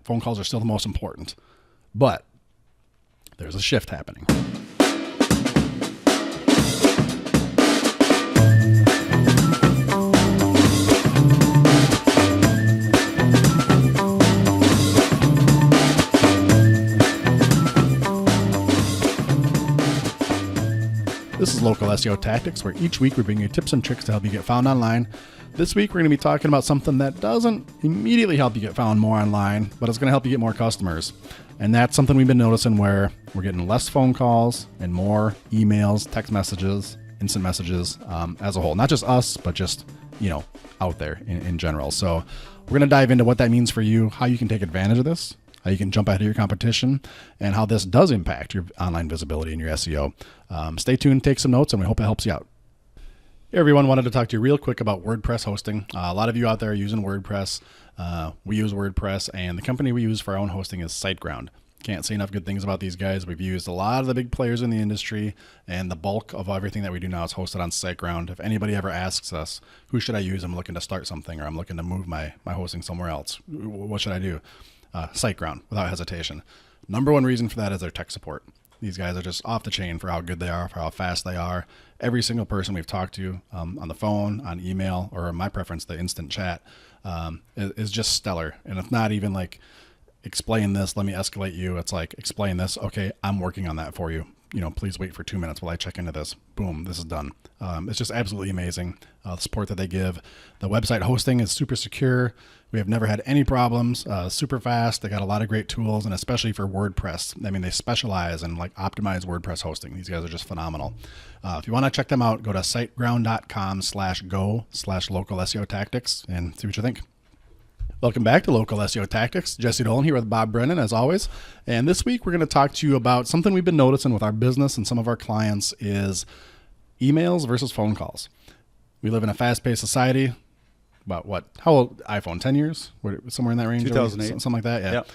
Phone calls are still the most important, but there's a shift happening. This is Local SEO Tactics, where each week we bring you tips and tricks to help you get found online. This week we're going to be talking about something that doesn't immediately help you get found more online, but it's going to help you get more customers. And that's something we've been noticing where we're getting less phone calls and more emails, text messages, instant messages as a whole. Not just us, but just, out there in general. So we're going to dive into what that means for you, how you can take advantage of this, how you can jump ahead of your competition, and how this does impact your online visibility and your SEO. Stay tuned, take some notes, and we hope it helps you out. Hey everyone, wanted to talk to you real quick about WordPress hosting. A lot of you out there are using WordPress. We use WordPress, and the company we use for our own hosting is SiteGround. Can't say enough good things about these guys. We've used a lot of the big players in the industry, and the bulk of everything that we do now is hosted on SiteGround. If anybody ever asks us, who should I use? I'm looking to start something, or I'm looking to move my hosting somewhere else. What should I do? SiteGround, without hesitation. Number one reason for that is their tech support. These guys are just off the chain for how good they are, for how fast they are. Every single person we've talked to on the phone, on email, or my preference, the instant chat, is just stellar. And it's not even like, explain this, let me escalate you. It's like, explain this. Okay, I'm working on that for you. Please wait for 2 minutes while I check into this. Boom, this is done. It's just absolutely amazing, the support that they give. The website hosting is super secure. We have never had any problems, super fast. They got a lot of great tools, and especially for WordPress. I mean, they specialize in optimized WordPress hosting. These guys are just phenomenal. If you want to check them out, go to siteground.com/go/local SEO tactics and see what you think. Welcome back to Local SEO Tactics. Jesse Dolan here with Bob Brennan, as always. And this week we're going to talk to you about something we've been noticing with our business and some of our clients is emails versus phone calls. We live in a fast-paced society. About what? How old? iPhone, 10 years? Somewhere in that range? 2008. Something like that, yeah. Yep.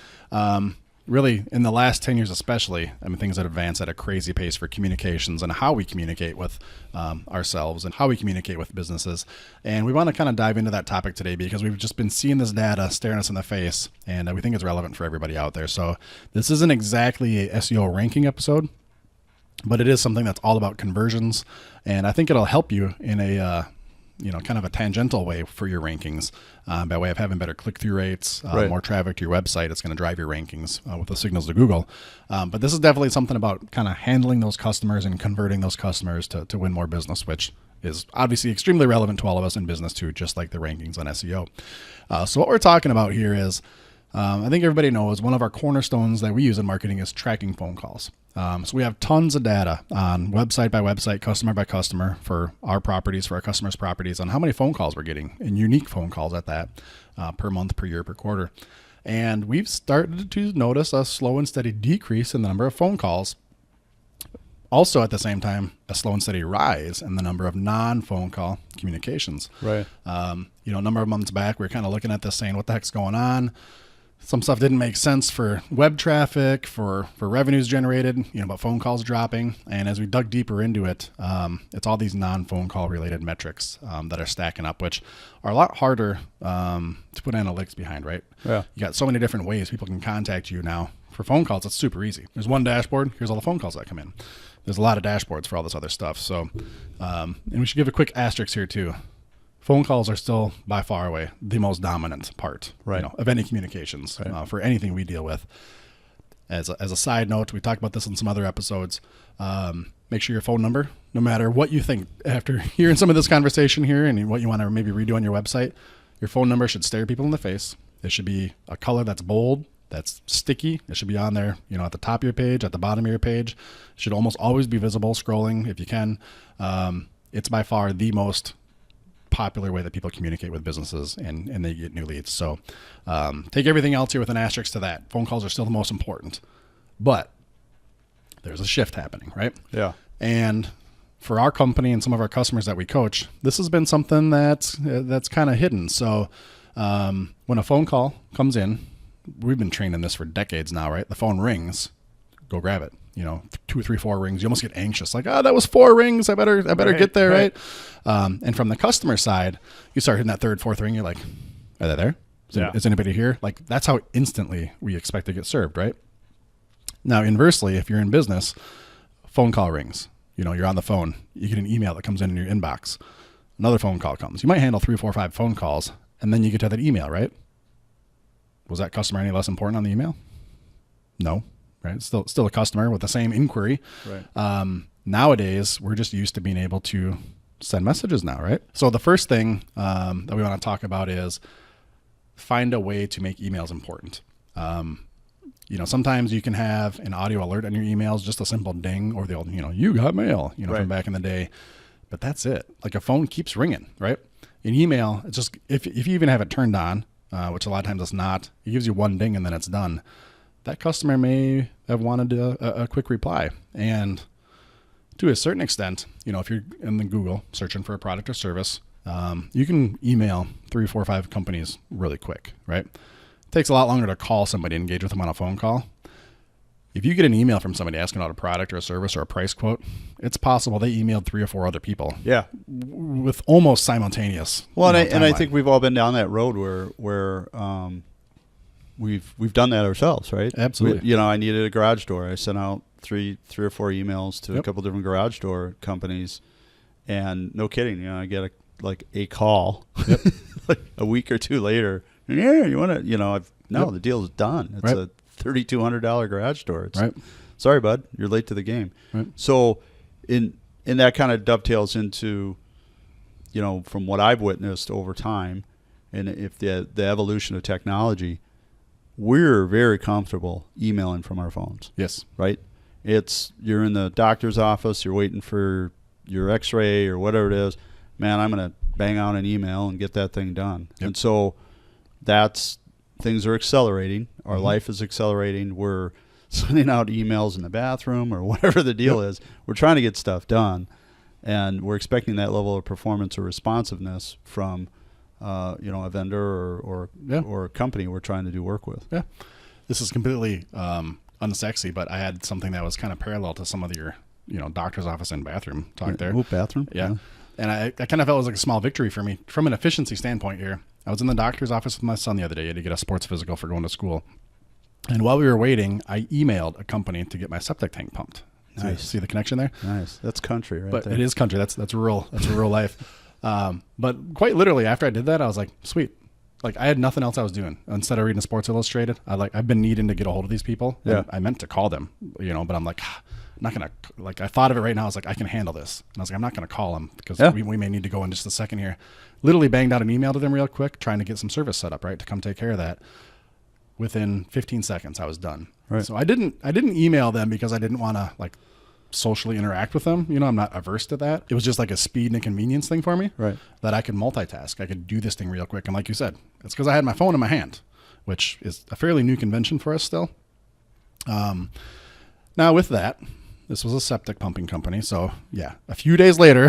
Really, in the last 10 years especially, things have advanced at a crazy pace for communications and how we communicate with ourselves and how we communicate with businesses. And we want to kind of dive into that topic today because we've just been seeing this data staring us in the face, and we think it's relevant for everybody out there. So this isn't exactly a SEO ranking episode, but it is something that's all about conversions. And I think it'll help you in a kind of a tangential way for your rankings by way of having better click-through rates, right. More traffic to your website. It's going to drive your rankings with the signals to Google. But this is definitely something about kind of handling those customers and converting those customers to win more business, which is obviously extremely relevant to all of us in business too, just like the rankings on SEO. So what we're talking about here is, I think everybody knows one of our cornerstones that we use in marketing is tracking phone calls. So we have tons of data on website by website, customer by customer for our properties, for our customers' properties on how many phone calls we're getting, and unique phone calls at that, per month, per year, per quarter. And we've started to notice a slow and steady decrease in the number of phone calls. Also, at the same time, a slow and steady rise in the number of non-phone call communications. Right. A number of months back, we were kind of looking at this saying, what the heck's going on? Some stuff didn't make sense for web traffic, for revenues generated, but phone calls dropping. And as we dug deeper into it, it's all these non-phone call related metrics that are stacking up, which are a lot harder to put analytics behind, right? Yeah. You got so many different ways people can contact you now. For phone calls, it's super easy. There's one dashboard. Here's all the phone calls that come in. There's a lot of dashboards for all this other stuff. So, and we should give a quick asterisk here too. Phone calls are still by far away the most dominant part, right, of any communications, right, for anything we deal with. As a side note, we talked about this in some other episodes. Make sure your phone number, no matter what you think after hearing some of this conversation here and what you want to maybe redo on your website, your phone number should stare people in the face. It should be a color that's bold, that's sticky. It should be on there, at the top of your page, at the bottom of your page. It should almost always be visible scrolling if you can. It's by far the most popular way that people communicate with businesses and they get new leads. So take everything else here with an asterisk to that. Phone calls are still the most important, but there's a shift happening, right? Yeah. And for our company and some of our customers that we coach, this has been something that's kind of hidden. So when a phone call comes in, we've been trained in this for decades now, right? The phone rings, go grab it. 2, 3, 4 rings, you almost get anxious, like, that was 4 rings. I better get there, right? And from the customer side, you start hitting that third, fourth ring. You're like, are they there? Is anybody here? Like, that's how instantly we expect to get served, right? Now, inversely, if you're in business, phone call rings. You're on the phone. You get an email that comes in your inbox. Another phone call comes. You might handle 3, 4, 5 phone calls, and then you get to that email, right? Was that customer any less important on the email? No, right? It's still a customer with the same inquiry. Right. Nowadays, we're just used to being able to send messages now, right? So the first thing that we want to talk about is find a way to make emails important. Sometimes you can have an audio alert on your emails, just a simple ding, or the old, you got mail, right. from back in the day. But that's it. Like, a phone keeps ringing, right? An email, it's just, if you even have it turned on, which a lot of times it's not, it gives you one ding and then it's done. That customer may have wanted a quick reply. And to a certain extent, if you're in the Google searching for a product or service, you can email 3, 4, 5 companies really quick, right? It takes a lot longer to call somebody and engage with them on a phone call. If you get an email from somebody asking about a product or a service or a price quote, it's possible they emailed 3 or 4 other people. Yeah, with almost simultaneous. Well, and I think we've all been down that road where we've done that ourselves, right? Absolutely. I needed a garage door. I sent out 3 or 4 emails to a couple different garage door companies, and no kidding, I get a call like a week or 2 later. Yeah, you want to? The deal's done. It's a $3,200 garage door. Right. Sorry, bud, you're late to the game. Right. So in that kind of dovetails into, from what I've witnessed over time, and if the evolution of technology, we're very comfortable emailing from our phones. Yes. Right. You're in the doctor's office, you're waiting for your x-ray or whatever it is. Man, I'm going to bang out an email and get that thing done. Yep. And so things are accelerating. Our life is accelerating. We're sending out emails in the bathroom or whatever the deal is. We're trying to get stuff done, and we're expecting that level of performance or responsiveness from, a vendor or a company we're trying to do work with. Yeah. This is completely unsexy, but I had something that was kind of parallel to some of your, doctor's office and bathroom talk there. Oh, bathroom. Yeah. And I kind of felt it was like a small victory for me from an efficiency standpoint here. I was in the doctor's office with my son the other day to get a sports physical for going to school. And while we were waiting, I emailed a company to get my septic tank pumped. Nice. See the connection there? Nice. That's country, right? But there. It is country. That's rural. That's rural life. But quite literally, after I did that, I was like, sweet. Like, I had nothing else I was doing. Instead of reading Sports Illustrated, I've been needing to get a hold of these people. Yeah. I meant to call them, but I'm like, I'm not going to, I thought of it right now. I was like, I can handle this. And I was like, I'm not going to call them because we may need to go in just a second here. Literally banged out an email to them real quick, trying to get some service set up, right, to come take care of that. Within 15 seconds, I was done. Right. So I didn't email them because I didn't want to socially interact with them. I'm not averse to that. It was just like a speed and a convenience thing for me, right? That I could multitask. I could do this thing real quick. And like you said, it's because I had my phone in my hand, which is a fairly new convention for us still. Now with that, this was a septic pumping company. So yeah, a few days later,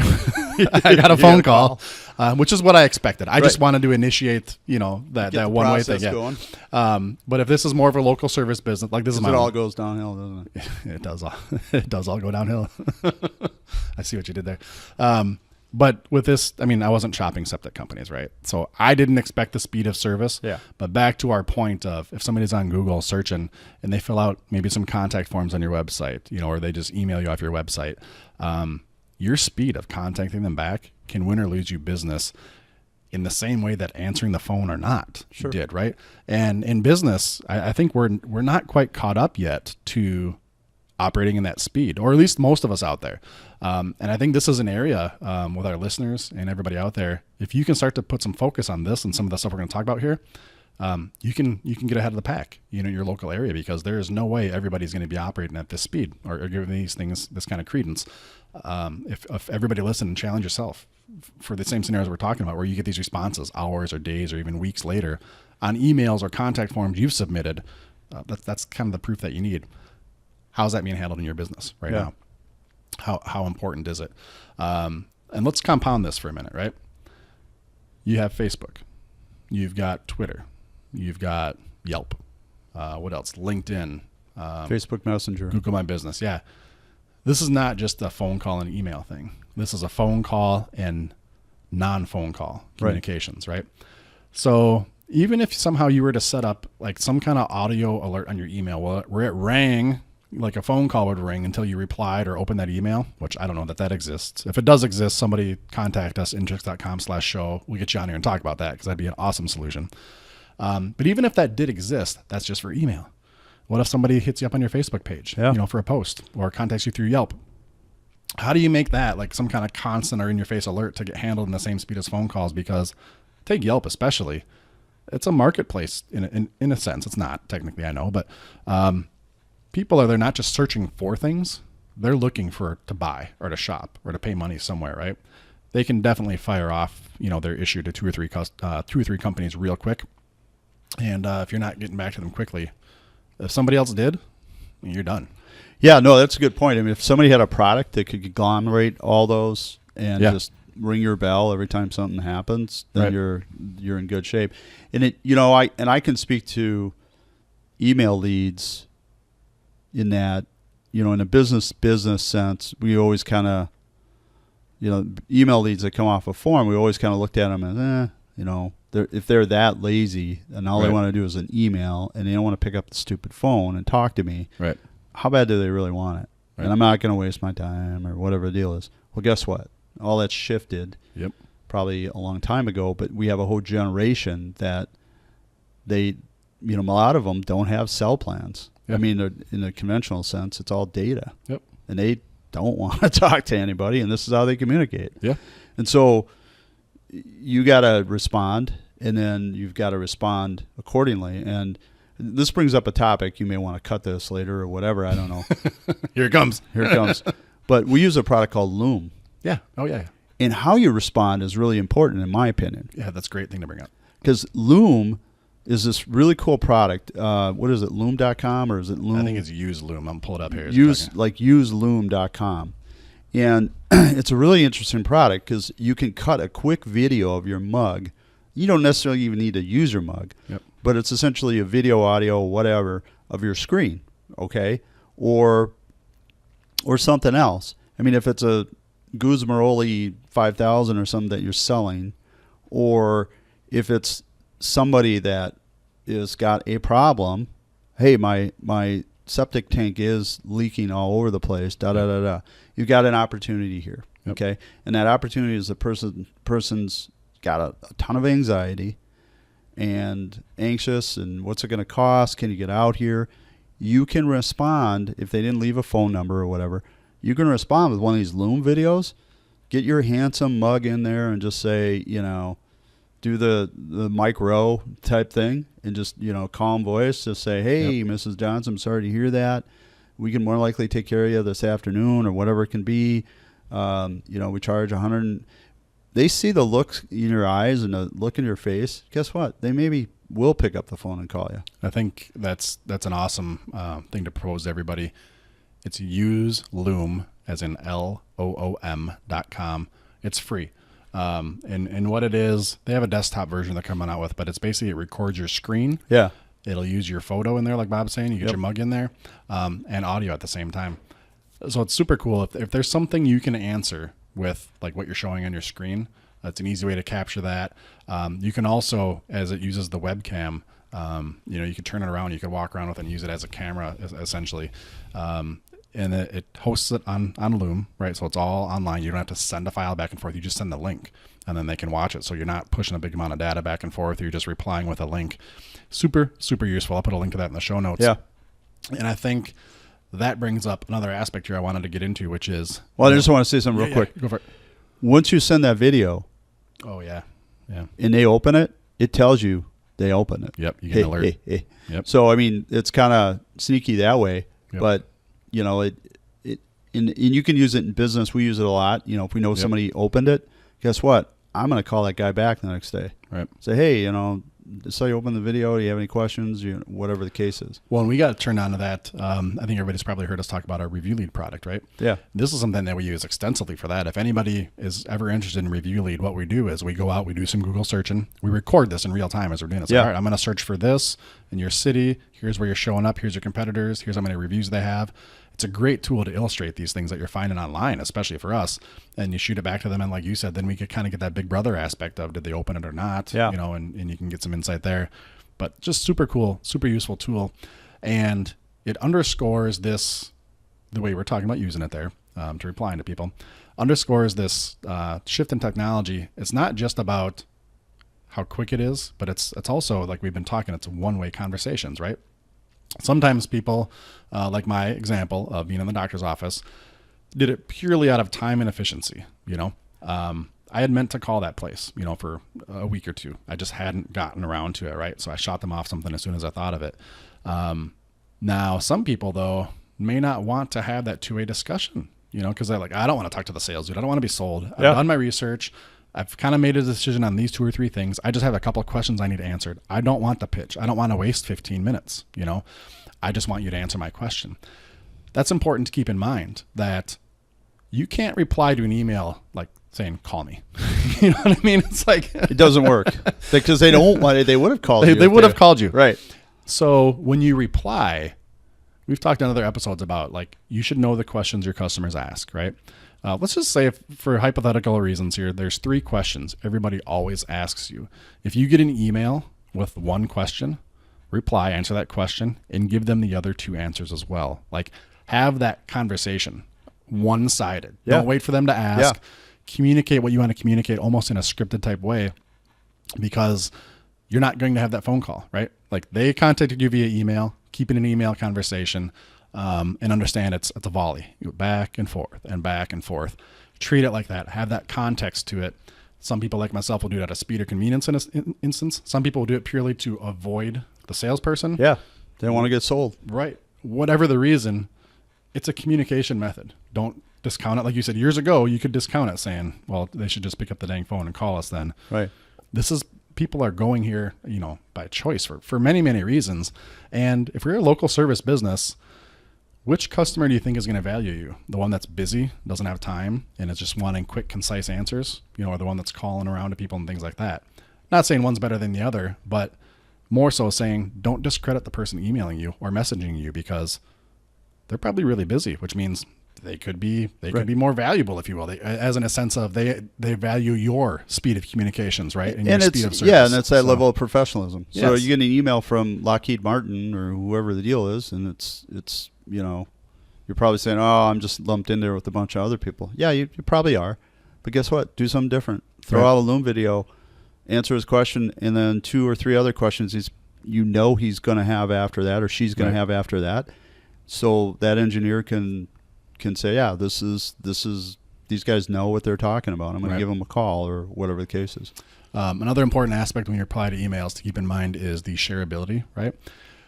I got a phone call, which is what I expected. I just wanted to initiate, that one way thing. Going. But if this is more of a local service business, like this is my it all goes downhill, doesn't it? It does all go downhill. I see what you did there. But with this, I wasn't shopping septic companies, right? So I didn't expect the speed of service. Yeah. But back to our point of if somebody's on Google searching and they fill out maybe some contact forms on your website, or they just email you off your website, your speed of contacting them back can win or lose you business in the same way that answering the phone or not did, right? And in business, I think we're not quite caught up yet to operating in that speed, or at least most of us out there. And I think this is an area with our listeners and everybody out there, if you can start to put some focus on this and some of the stuff we're going to talk about here, you can get ahead of the pack, in your local area, because there is no way everybody's going to be operating at this speed or giving these things this kind of credence. If everybody listen and challenge yourself for the same scenarios we're talking about, where you get these responses hours or days or even weeks later on emails or contact forms you've submitted, that's kind of the proof that you need. How's that being handled in your business right now? How important is it? And let's compound this for a minute, right? You have Facebook. You've got Twitter. You've got Yelp. What else? LinkedIn. Facebook Messenger. Google My Business. Yeah. This is not just a phone call and email thing. This is a phone call and non-phone call communications, right? So even if somehow you were to set up like some kind of audio alert on your email, where it rang like a phone call would ring until you replied or opened that email, which I don't know that exists. If it does exist, somebody contact us, intrix.com/show. We'll get you on here and talk about that because that'd be an awesome solution. But even if that did exist, that's just for email. What if somebody hits you up on your Facebook page, for a post, or contacts you through Yelp? How do you make that like some kind of constant or in-your-face alert to get handled in the same speed as phone calls? Because take Yelp especially, it's a marketplace in a sense. It's not technically, I know, but people are there not just searching for things; they're looking to buy or to shop or to pay money somewhere, right? They can definitely fire off, their issue to two or three companies real quick. And if you're not getting back to them quickly, if somebody else did, you're done. Yeah, no, that's a good point. I mean, if somebody had a product that could conglomerate all those and just ring your bell every time something happens, then you're in good shape. And I can speak to email leads in that, in a business sense, we always kind of, email leads that come off a form, we always kind of looked at them as, if they're that lazy and all they want to do is an email and they don't want to pick up the stupid phone and talk to me, how bad do they really want it? And I'm not going to waste my time or whatever the deal is. Well, guess what? All that's shifted probably a long time ago, but we have a whole generation that a lot of them don't have cell plans. I mean, in the conventional sense, it's all data. And they don't want to talk to anybody, and this is how they communicate. And so you got to respond, and then you've got to respond accordingly. And this brings up a topic. You may want to cut this later or whatever. I don't know. Here it comes. But we use a product called Loom. Oh, yeah. And how you respond is really important, in my opinion. Yeah, that's a great thing to bring up. Because Loom is this really cool product. What is it, Loom.com, or is it Loom? I think it's Use Loom. I'm pulling it up here. Useloom.com. And it's a really interesting product because you can cut a quick video of your mug. You don't necessarily even need to use your mug, but it's essentially a video, audio, whatever, of your screen, okay? Or something else. I mean, if it's a Guzmaroli 5000 or something that you're selling, or if it's somebody that is got a problem, hey, my septic tank is leaking all over the place, You've got an opportunity here, okay? And that opportunity is the person's got a ton of anxiety and anxious, and what's it going to cost? Can you get out here? You can respond, if they didn't leave a phone number or whatever, you can respond with one of these Loom videos. Get your handsome mug in there and just say, do the Mike Rowe type thing, and just, calm voice, just say, hey, Mrs. Johnson, I'm sorry to hear that. We can more likely take care of you this afternoon or whatever it can be. We charge $100. They see the look in your eyes and the look in your face. Guess what? They maybe will pick up the phone and call you. I think that's an awesome thing to propose to everybody. It's Use Loom, as in LOOM.com. It's free. And what it is, they have a desktop version they're coming out with, but it's basically it records your screen. It'll use your photo in there, like Bob's saying. You get your mug in there, and audio at the same time. So it's super cool. If there's something you can answer with, like what you're showing on your screen, that's an easy way to capture that. You can also, as it uses the webcam, you can turn it around. You can walk around with it and use it as a camera, essentially. And it hosts it on Loom, right? So it's all online. You don't have to send a file back and forth. You just send the link, and then they can watch it. So you're not pushing a big amount of data back and forth. You're just replying with a link. Super, super useful. I'll put a link to that in the show notes. And I think that brings up another aspect here I wanted to get into, which is... Well, I just want to say something real quick. Go for it. Once you send that video... Oh, yeah. And they open it, it tells you they open it. You get an alert. So, I mean, it's kind of sneaky that way, but... and you can use it in business. We use it a lot. If we know somebody opened it, guess what? I'm going to call that guy back the next day. Say, hey, saw you open the video. Do you have any questions? Whatever the case is. Well, and we got turned on to that. I think everybody's probably heard us talk about our Review Lead product, right? This is something that we use extensively for that. If anybody is ever interested in Review Lead, what we do is we go out, we do some Google searching. We record this in real time as we're doing it. So, all right, I'm going to search for this, in your city. Here's where you're showing up. Here's your competitors. Here's how many reviews they have. It's a great tool to illustrate these things that you're finding online, especially for us. And you shoot it back to them. And like you said, then we could kind of get that big brother aspect of, did they open it or not? Yeah. And you can get some insight there. But just super cool, super useful tool. And it underscores this, the way we're talking about using it there, to replying to people, underscores this shift in technology. It's not just about how quick it is, but it's also, like we've been talking, it's one-way conversations, right? Sometimes people, like my example of being in the doctor's office, did it purely out of time and efficiency. I had meant to call that place, for a week or two. I just hadn't gotten around to it, right? So I shot them off something as soon as I thought of it. Now, some people, though, may not want to have that two-way discussion, because they're like, I don't want to talk to the sales dude. I don't want to be sold. I've done my research. I've kind of made a decision on these 2 or 3 things. I just have a couple of questions I need answered. I don't want the pitch. I don't want to waste 15 minutes. I just want you to answer my question. That's important to keep in mind, that you can't reply to an email like saying, call me. You know what I mean? It's like, it doesn't work because they don't want it. They would have called you. They would have called you. Right. So when you reply, we've talked on other episodes about, like, you should know the questions your customers ask, right? Let's just say, for hypothetical reasons here, there's 3 questions everybody always asks you. If you get an email with 1 question, reply, answer that question, and give them the other 2 answers as well. Like, have that conversation one-sided. Yeah. Don't wait for them to ask. Yeah. Communicate what you want to communicate almost in a scripted type way, because you're not going to have that phone call, right? Like, they contacted you via email. Keep it an email conversation. And understand it's a volley. You go back and forth and back and forth. Treat it like that. Have that context to it. Some people, like myself, will do it out of speed or convenience in an instance. Some people will do it purely to avoid the salesperson. Yeah. They want to get sold. Right. Whatever the reason, it's a communication method. Don't discount it. Like you said, years ago, you could discount it saying, well, they should just pick up the dang phone and call us then. Right. People are going here, by choice for many, many reasons. And if you're a local service business, which customer do you think is going to value you? The one that's busy, doesn't have time, and is just wanting quick, concise answers, or the one that's calling around to people and things like that? Not saying one's better than the other, but more so saying, don't discredit the person emailing you or messaging you, because they're probably really busy, which means they could be more valuable, if you will, as in a sense of they value your speed of communications, right? And your speed of service. Yeah, and it's that level of professionalism. So Yes. you get an email from Lockheed Martin or whoever the deal is, and it's you're probably saying, oh, I'm just lumped in there with a bunch of other people. Yeah, you probably are. But guess what? Do something different. Throw out a Loom video, answer his question, and then 2 or 3 other questions he's going to have after that, or she's going to have after that. So that engineer can say, yeah, this is these guys know what they're talking about. I'm going to give them a call, or whatever the case is. Another important aspect when you reply to emails to keep in mind is the shareability, right?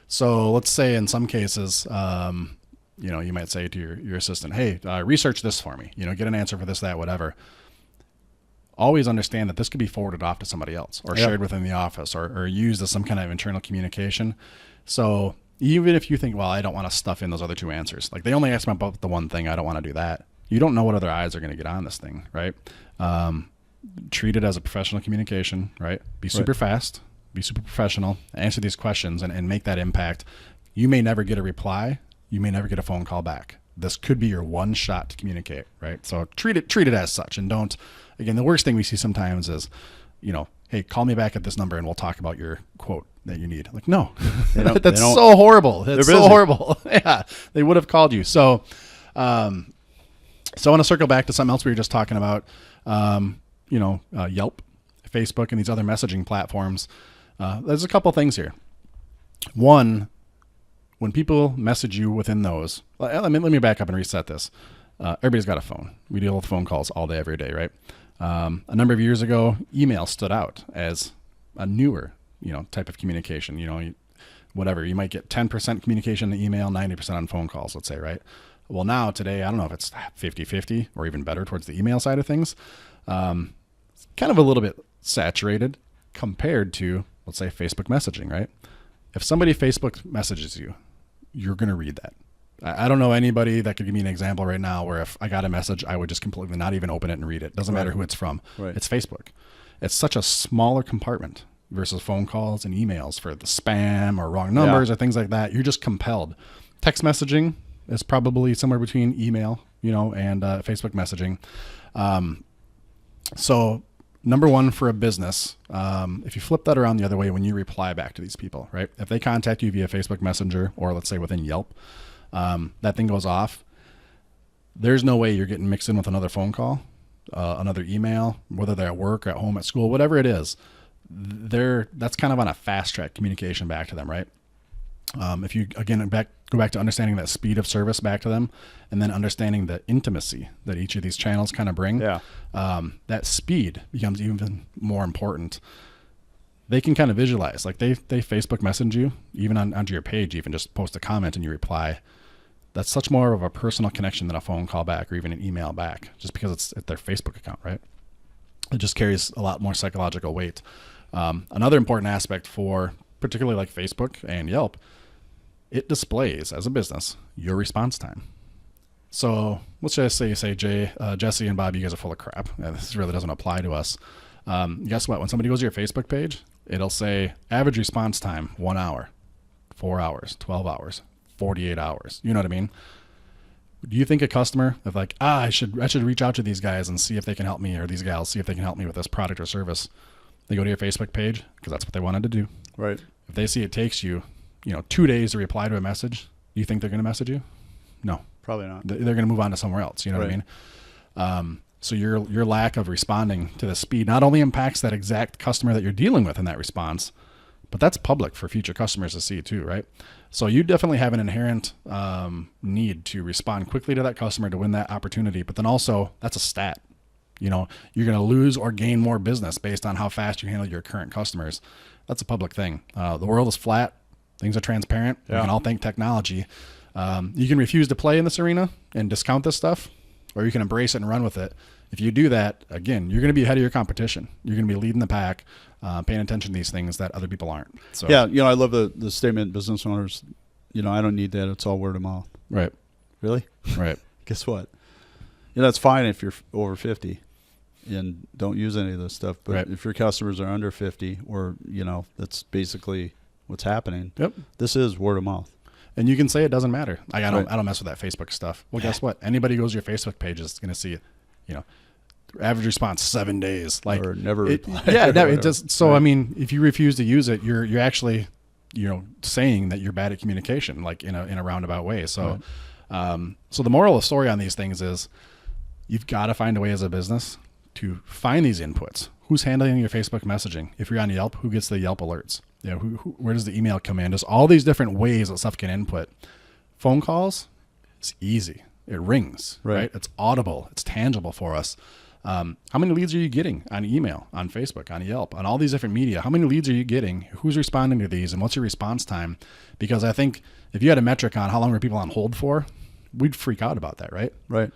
So let's say in some cases, you might say to your assistant, hey, research this for me, get an answer for this, that, whatever. Always understand that this could be forwarded off to somebody else, or shared within the office, or used as some kind of internal communication. So even if you think, well, I don't want to stuff in those other 2 answers, like they only asked me about the one thing, I don't want to do that. You don't know what other eyes are going to get on this thing, right? Treat it as a professional communication, right? Be super fast, be super professional, answer these questions, and make that impact. You may never get a reply. You may never get a phone call back. This could be your one shot to communicate, right? So treat it as such, and don't. Again, the worst thing we see sometimes is, hey, call me back at this number and we'll talk about your quote that you need. Like, no, that's so horrible. That's so horrible. Yeah, they would have called you. So, I want to circle back to something else we were just talking about. Yelp, Facebook, and these other messaging platforms. There's a couple things here. One, when people message you within those, let me back up and reset this. Everybody's got a phone. We deal with phone calls all day, every day, right? A number of years ago, email stood out as a newer, type of communication. Whatever, you might get 10% communication in email, 90% on phone calls, let's say, right? Well, now today, I don't know if it's 50-50 or even better towards the email side of things. It's kind of a little bit saturated compared to, let's say, Facebook messaging, right? If somebody Facebook messages you, you're going to read that. I don't know anybody that could give me an example right now where if I got a message, I would just completely not even open it and read it. Doesn't matter who it's from. Right. It's Facebook. It's such a smaller compartment. versus phone calls and emails for the spam or wrong numbers or things like that. You're just compelled. Text messaging is probably somewhere between email, and Facebook messaging. So number one for a business, if you flip that around the other way, when you reply back to these people, right? If they contact you via Facebook Messenger or let's say within Yelp, that thing goes off. There's no way you're getting mixed in with another phone call, another email, whether they're at work or at home, at school, whatever it is. That's kind of on a fast track communication back to them, right? If you again go back to understanding that speed of service back to them, and then understanding the intimacy that each of these channels kind of bring, that speed becomes even more important. They can kind of visualize, like they Facebook message you, even onto your page, even just post a comment and you reply. That's such more of a personal connection than a phone call back or even an email back, just because it's at their Facebook account, right? It just carries a lot more psychological weight. Another important aspect for particularly like Facebook and Yelp, it displays as a business your response time. So let's just say Jesse and Bob, you guys are full of crap. This really doesn't apply to us. Guess what? When somebody goes to your Facebook page, it'll say average response time, 1 hour, 4 hours, 12 hours, 48 hours. You know what I mean? Do you think a customer of like, I should reach out to these guys and see if they can help me, or these gals, see if they can help me with this product or service? They go to your Facebook page because that's what they wanted to do. Right. If they see it takes you, 2 days to reply to a message, do you think they're going to message you? No, probably not. They're going to move on to somewhere else. You know what I mean? So your lack of responding to the speed not only impacts that exact customer that you're dealing with in that response, but that's public for future customers to see too, right? So you definitely have an inherent need to respond quickly to that customer to win that opportunity. But then also that's a stat. You're going to lose or gain more business based on how fast you handle your current customers. That's a public thing. The world is flat. Things are transparent. We can all thank technology. You can refuse to play in this arena and discount this stuff, or you can embrace it and run with it. If you do that, again, you're going to be ahead of your competition. You're going to be leading the pack, paying attention to these things that other people aren't. So yeah, I love the statement, business owners, I don't need that. It's all word of mouth. Right. Really? Right. Guess what? It's fine if you're over 50 and don't use any of this stuff. But if your customers are under 50, or, that's basically what's happening. Yep. This is word of mouth. And you can say it doesn't matter. I don't mess with that Facebook stuff. Well, guess what? Anybody who goes to your Facebook page is going to see it. Average response 7 days. Like, or never reply. It just so I mean, if you refuse to use it, you're actually saying that you're bad at communication, like in a roundabout way. So so the moral of the story on these things is you've got to find a way as a business to find these inputs. Who's handling your Facebook messaging? If you're on Yelp, who gets the Yelp alerts? Where does the email come in? There's all these different ways that stuff can input. Phone calls, it's easy. It rings, right? It's audible. It's tangible for us. How many leads are you getting on email, on Facebook, on Yelp, on all these different media? How many leads are you getting? Who's responding to these? And what's your response time? Because I think if you had a metric on how long are people on hold for, we'd freak out about that, right? Right.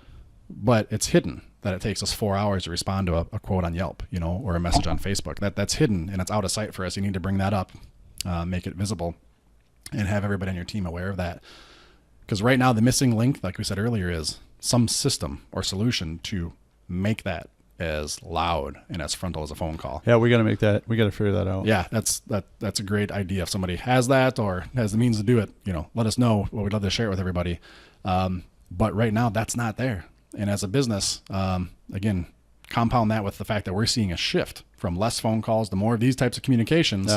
But it's hidden that it takes us 4 hours to respond to a quote on Yelp, or a message on Facebook. That's hidden and it's out of sight for us. You need to bring that up, make it visible, and have everybody on your team aware of that. Because right now the missing link, like we said earlier, is some system or solution to make that as loud and as frontal as a phone call. Yeah, we got to make that. We got to figure that out. Yeah, that's a great idea. If somebody has that or has the means to do it, let us know. Well, we'd love to share it with everybody. But right now that's not there. And as a business, again, compound that with the fact that we're seeing a shift from less phone calls to more of these types of communications.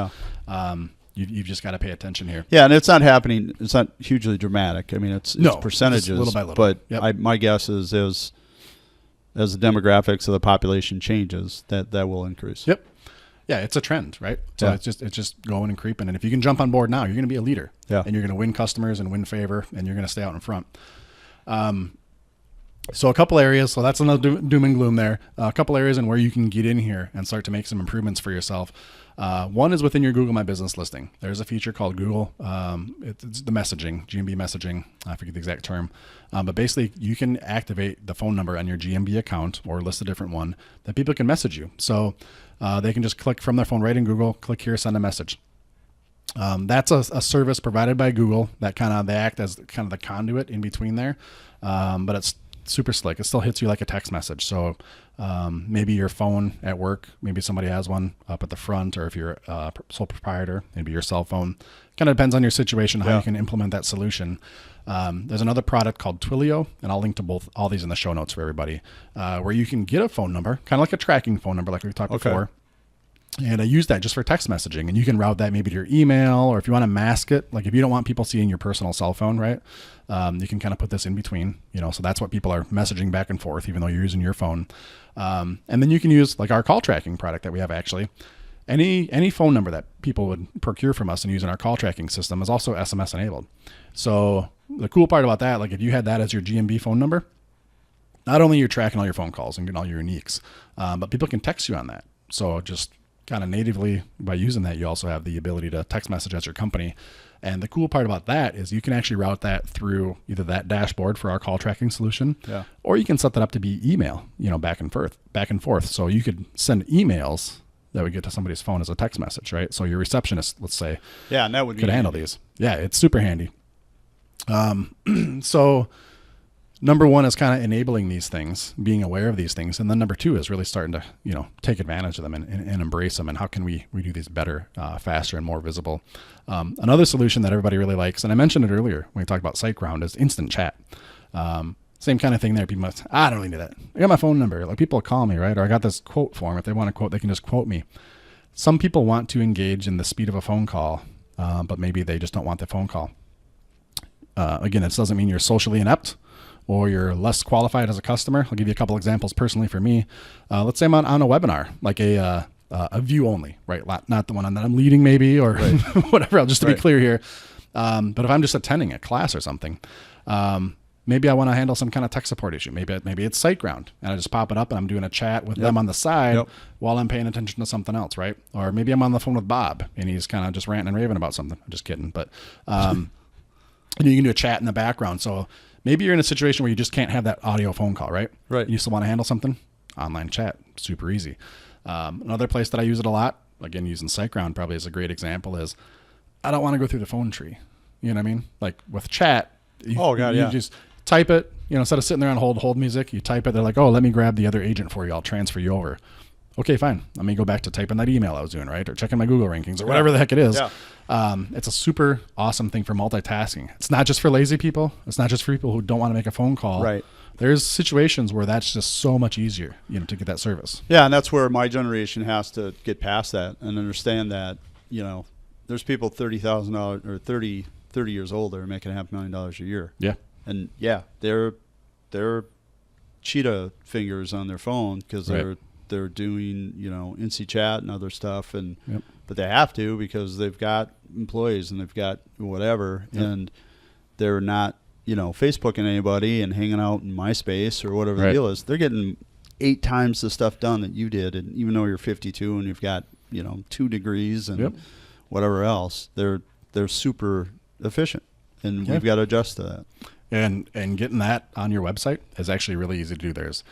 Yeah. You've just got to pay attention here. Yeah, and it's not happening. It's not hugely dramatic. I mean, it's percentages, little by little. But my guess is as the demographics of the population changes, that will increase. Yep. Yeah, it's a trend, right? So it's just going and creeping. And if you can jump on board now, you're going to be a leader. Yeah. And you're going to win customers and win favor, and you're going to stay out in front. So a couple areas, so that's another doom and gloom there. A couple areas in where you can get in here and start to make some improvements for yourself. One is within your Google My Business listing. There's a feature called Google. It's the messaging, GMB messaging. I forget the exact term. But basically, you can activate the phone number on your GMB account or list a different one that people can message you. So they can just click from their phone right in Google, click here, send a message. That's a service provided by Google that they act as kind of the conduit in between there. But it's super slick. It still hits you like a text message. So maybe your phone at work, maybe somebody has one up at the front, or if you're a sole proprietor, maybe your cell phone. Kind of depends on your situation, how you can implement that solution. There's another product called Twilio, and I'll link to all these in the show notes for everybody, where you can get a phone number, kind of like a tracking phone number like we talked before. And I use that just for text messaging, and you can route that maybe to your email, or if you want to mask it, like if you don't want people seeing your personal cell phone, right? You can kind of put this in between, so that's what people are messaging back and forth, even though you're using your phone. And then you can use like our call tracking product that we have actually. Any phone number that people would procure from us and use in our call tracking system is also SMS enabled. So the cool part about that, like if you had that as your GMB phone number, not only you're tracking all your phone calls and getting all your uniques, but people can text you on that. So just kind of natively by using that, you also have the ability to text message as your company. And the cool part about that is you can actually route that through either that dashboard for our call tracking solution, or you can set that up to be email, back and forth. So you could send emails that would get to somebody's phone as a text message, right? So your receptionist, let's say, and that would could handle these. Yeah, it's super handy. So number one is kind of enabling these things, being aware of these things. And then number two is really starting to, take advantage of them and embrace them. And how can we do these better, faster, and more visible? Another solution that everybody really likes, and I mentioned it earlier when we talked about SiteGround, is instant chat. Same kind of thing there. People must, I don't need that. I got my phone number. Like people call me, right? Or I got this quote form. If they want to quote, they can just quote me. Some people want to engage in the speed of a phone call, but maybe they just don't want the phone call. Again, this doesn't mean you're socially inept or you're less qualified as a customer. I'll give you a couple examples personally for me. Let's say I'm on a webinar, like a view only, right? Not the one that I'm leading maybe, or whatever, I'll just to be clear here. But if I'm just attending a class or something, maybe I want to handle some kind of tech support issue. Maybe it's SiteGround, and I just pop it up and I'm doing a chat with them on the side while I'm paying attention to something else, right? Or maybe I'm on the phone with Bob and he's kind of just ranting and raving about something. I'm just kidding. But and you can do a chat in the background. So maybe you're in a situation where you just can't have that audio phone call, right? Right. You still want to handle something? Online chat, super easy. Another place that I use it a lot, again, using SiteGround probably is a great example, is I don't want to go through the phone tree. You know what I mean? Like with chat, you just type it, instead of sitting there on hold music, you type it. They're like, oh, let me grab the other agent for you. I'll transfer you over. Okay, fine. Let me go back to typing that email I was doing, right? Or checking my Google rankings or whatever the heck it is. It's a super awesome thing for multitasking. It's not just for lazy people. It's not just for people who don't want to make a phone call. Right. There's situations where that's just so much easier, to get that service. Yeah, and that's where my generation has to get past that and understand that, there's people $30,000 or 30 years old that are making $500,000 a year. Yeah. And they're cheetah fingers on their phone because they're doing, INSI chat and other stuff, and but they have to because they've got employees and they've got whatever, and they're not, Facebooking anybody and hanging out in MySpace or whatever the deal is. They're getting 8 times the stuff done that you did, and even though you're 52 and you've got 2 degrees and whatever else, they're super efficient, and we've got to adjust to that. And getting that on your website is actually really easy to do. There's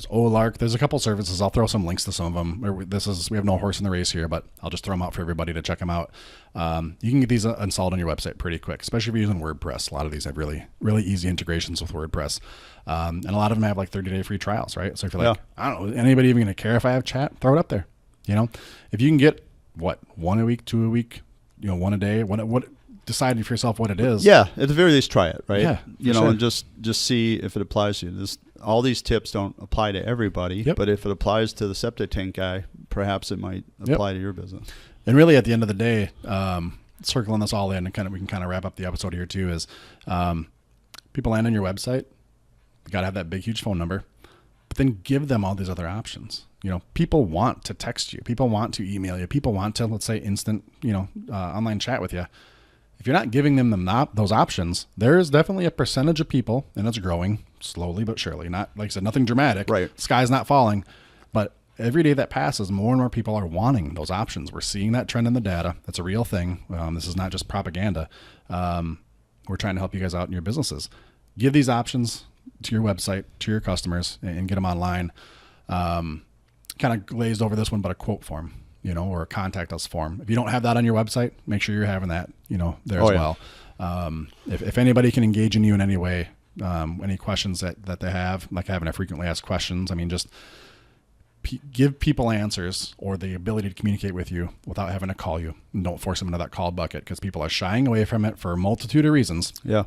Olark. There's a couple services. I'll throw some links to some of them. We have no horse in the race here, but I'll just throw them out for everybody to check them out. You can get these installed on your website pretty quick, especially if you're using WordPress. A lot of these have really, really easy integrations with WordPress. And a lot of them have like 30-day free trials, right? So if you're like, I don't know, anybody even going to care if I have chat? Throw it up there. If you can get 1 a week, 2 a week, 1 a day, what decide for yourself what it is. Yeah, at the very least, try it, right? Yeah, and just see if it applies to you. All these tips don't apply to everybody, but if it applies to the septic tank guy, perhaps it might apply to your business. And really, at the end of the day, circling this all in, and we can wrap up the episode here too, is people land on your website. You got to have that big, huge phone number, but then give them all these other options. People want to text you. People want to email you. People want to, let's say, instant, online chat with you. If you're not giving them those options, there is definitely a percentage of people, and it's growing slowly but surely. Not, like I said, nothing dramatic. Right. Sky's not falling. But every day that passes, more and more people are wanting those options. We're seeing that trend in the data. That's a real thing. This is not just propaganda. We're trying to help you guys out in your businesses. Give these options to your website, to your customers, and get them online. Kind of glazed over this one, but a quote form. Or a contact us form. If you don't have that on your website, make sure you're having that, there as well. If anybody can engage in you in any way, any questions that they have, like having a frequently asked questions. I mean, just give people answers or the ability to communicate with you without having to call you. And don't force them into that call bucket, because people are shying away from it for a multitude of reasons. Yeah.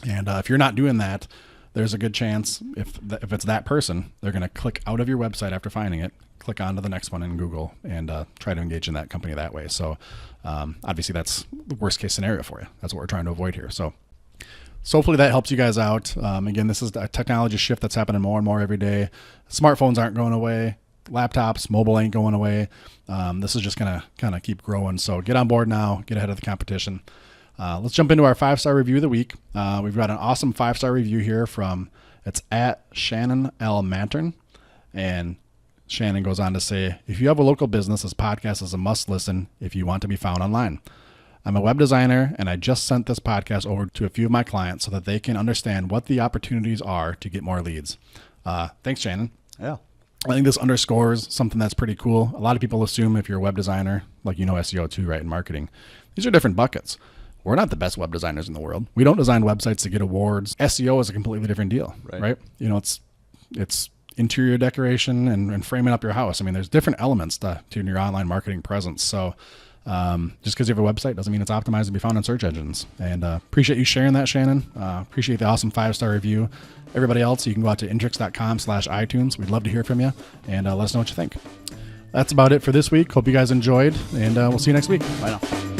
And if you're not doing that, there's a good chance if it's that person, they're going to click out of your website after finding it, click on to the next one in Google, and try to engage in that company that way. So obviously that's the worst case scenario for you. That's what we're trying to avoid here. So hopefully that helps you guys out. Again, this is a technology shift that's happening more and more every day. Smartphones aren't going away. Laptops, mobile ain't going away. This is just going to kind of keep growing. So get on board now, get ahead of the competition. Let's jump into our 5-star review of the week. We've got an awesome 5-star review here it's at Shannon L. Mantern. And Shannon goes on to say, if you have a local business, this podcast is a must listen if you want to be found online. I'm a web designer, and I just sent this podcast over to a few of my clients so that they can understand what the opportunities are to get more leads. Thanks, Shannon. Yeah. I think this underscores something that's pretty cool. A lot of people assume if you're a web designer, like SEO too, right, in marketing, these are different buckets. We're not the best web designers in the world. We don't design websites to get awards. SEO is a completely different deal, right? It's interior decoration and framing up your house. I mean, there's different elements to your online marketing presence. So just because you have a website doesn't mean it's optimized to be found in search engines. And appreciate you sharing that, Shannon. Appreciate the awesome 5-star review. Everybody else, you can go out to intrix.com/iTunes. We'd love to hear from you, and let us know what you think. That's about it for this week. Hope you guys enjoyed, and we'll see you next week. Bye now.